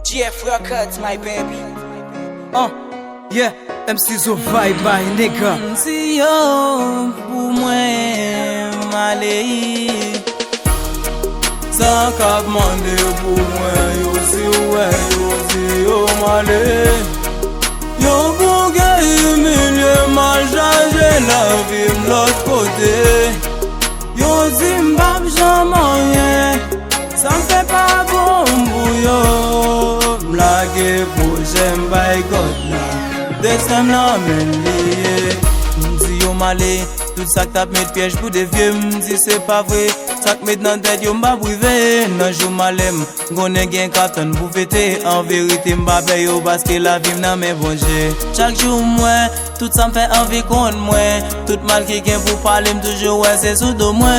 GF Records, my baby. Yeah, MC Zo vibe by nigga. Si yo pou mwen male, sans kap mande pou mwen yo si wè yo si yo male. Yo pou gen humilié mal chanje la vie l'autre côté. Yo si m'bap jaman ça me fait pas bon pour yo. M'lage pour j'aime by God là. Destin nan men liye. M'di yo male, tout ça que t'as mis de piège pour des vieux. M'di c'est pas vrai, ça que met dans tête yo m'ba privé. Nan jou malem, gone gen kapten pour fêter. En vérité m'ba bay yo parce que la vie nan men bon Dieu. Chaque jour moi, tout ça me fait envie contre moi. Tout mal qui gen pour parler toujours ouais c'est sous dos moi.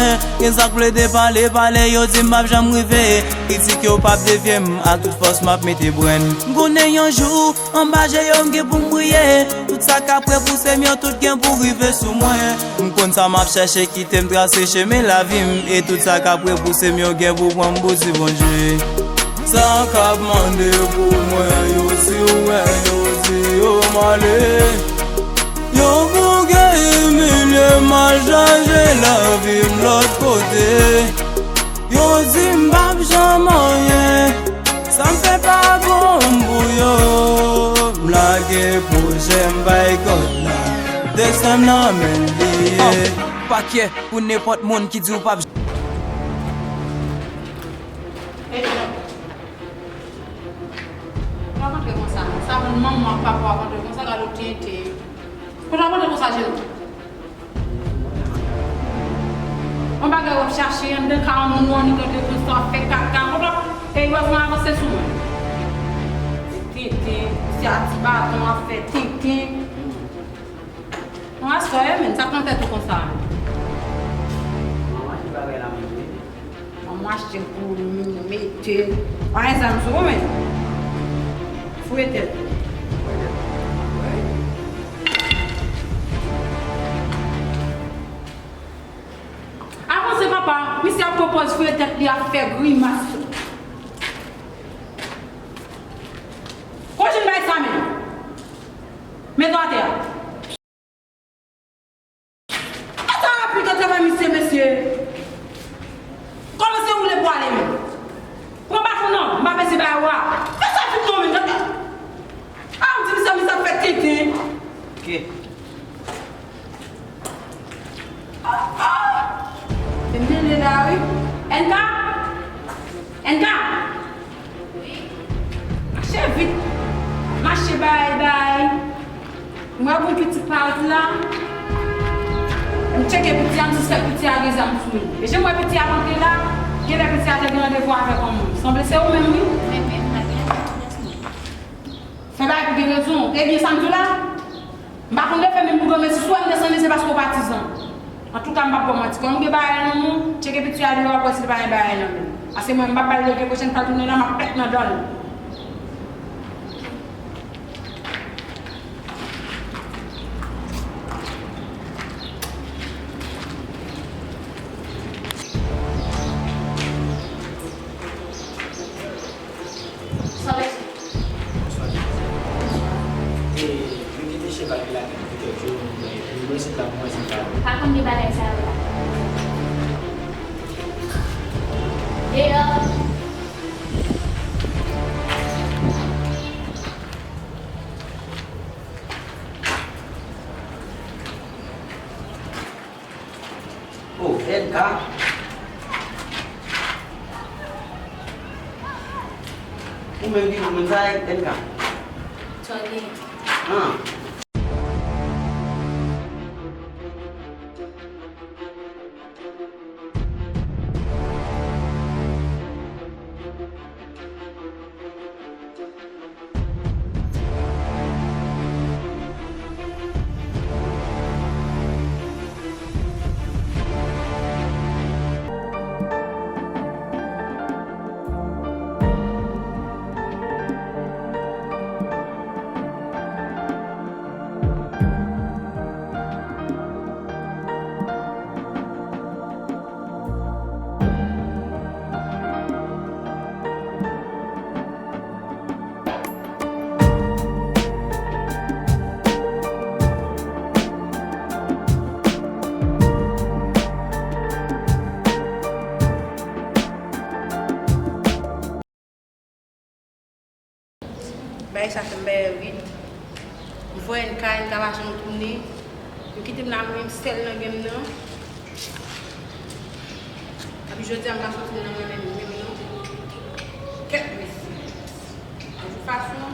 Gen ça ple de parler yo di m'ba jam rivé. Critique yo pas de vieux, à toute force m'a mette bruen. Gone yon jour, en bas j'ai yo m'ge pour m'briller. Tout ça qu'après pousser mieux tout gen pour river sous moi. M'konn ça m'a cherché qui t'aime tracer chemin la vie. Et tout ça qu'après pousser mieux gen pour prendre bossi bon Dieu. Sans kap mande pour moi yo si ouais yo si yo male. Yo pou gen humilié mal chanje la vie l'autre côté. Yo di m'bap jaman ça me fait pas bon pour yo. M'lage pour j'aime by God là. Destin nan men liye. Paquet pour n'importe monde qui dit ou pas. Ça me maman papa avant de ça galo tete. Pourquoi pas de ça j'ai. On va aller chercher un de quand on nous on de ça fait caca. Et moi je avancer sur moi. Tete, c'est atiba on a fait tic. On a ça mais ça prend tête comme ça. Maman acheter pour mettre. Par exemple, sur moi. Fouet tête. Avant c'est papa, monsieur propose fouet tête lui a fait grimace. Quand je vais ça mais dans terre. Attends, plus que travail monsieur. Comment c'est vous les boire les mains? Pour pas non, m'a pas c'est ba wa. Fais ça tout le monde. Ah, on dit ça mais ça fait tété. OK. Venez là oui. Enka. Marchez vite. Marchez bye. Moi bon petit part là. On check petit en tout ça petit à les am fou. Et je moi petit avant là. Il y a des petits à te rendez-vous avec moi. Semble c'est vous même oui. C'est pas pour des raisons. Et bien, ça me dit là, je ne vais pas faire même pour que si soit descendre, c'est parce qu'on est partisan. En tout cas, je ne vais pas mentir. Comme je vais aller dans le monde, je vais aller dans le monde, je vais aller dans le monde. Parce que moi, je ne vais pas aller dans la prochaine fois, je vais aller dans le monde. Không đi ba này sao vậy? Đi ơi. Oh, NK. Mình đi mình ra NK. Trời đi. bagay sa te mbe vide. Mwen en ka vache nou tourne. Yo kite m nan mwen sel nan gem nan. Api jodi am ka sorti nan mwen men nan. Ket mesi. An jou fason.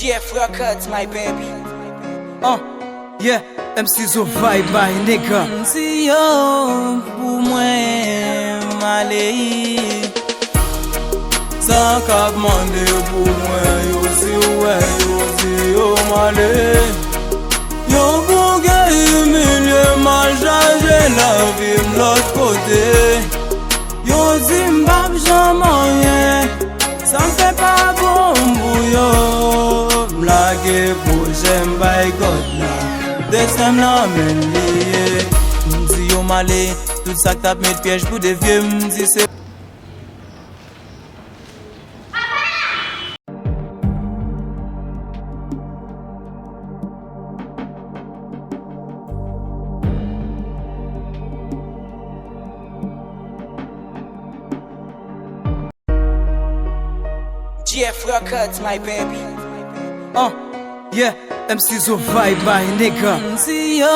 GF Records, my baby. Yeah, MC Zo vibe by nigga. Si yo pou mwen male, sa kap mande pou mwen yo si yo male. Yo pou gaye milye mal chaje la vim l'ot kote. Yo di mbap jaman ça me fait pas bon pour yo. M'lage pour j'aime by God là. Destin la men liye. M'di yo malé, tout ça que t'as mis de piège pour des vieux. M'di c'est GF Records, my baby. Yeah, MC Zo vibe by nigga. si yo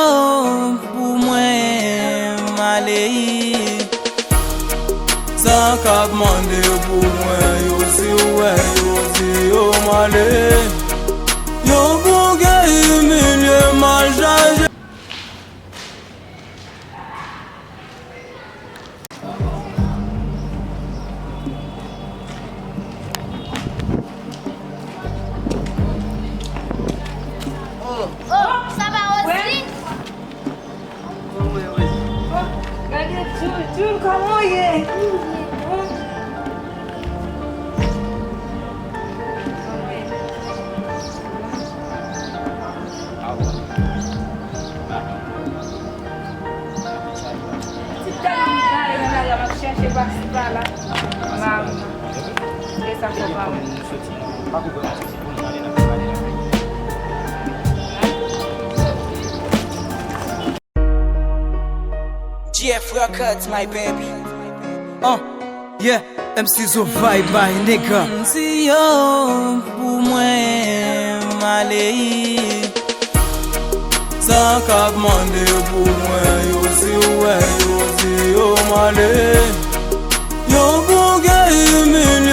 pou mwen male, sa kap mande pou mwen yo si yo male. Yo pou gaye milye mal chaje. Ça va aussi? Regardez tout comment il est. ça faut pas. GF Records, my baby. Yeah, MC Zo vibe by nigga. Si yo pou mwen male, sa kap mande pou mwen yo si yo male. Yo pou ge humilier